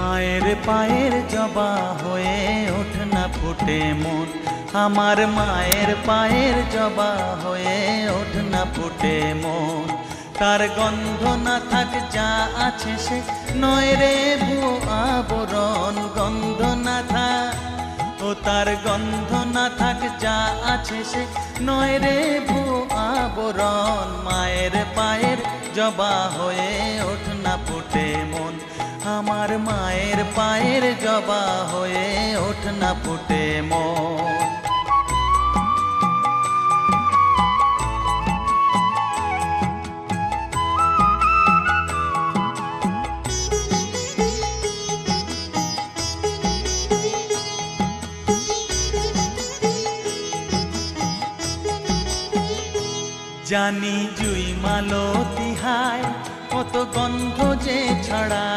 মায়ের পায়ের জবা হয়ে ওঠ না ফুটে মন, আমার মায়ের পায়ের জবা হয়ে ওঠ না ফুটে মন। তার গন্ধ না থাক যা আছে সে নয় রে ভুয়ো আবরণ, গন্ধ না থাক ও তার গন্ধ না থাক যা আছে সে নয় রে ভুয়ো আবরণ। মায়ের পায়ের জবা হয়ে ওঠ না ফুটে মন, আমার মায়ের পায়ের জবা হয়ে ওঠ না ফুটে মন। জানি জুই মালতি হায় কত গন্ধ যে ছড়া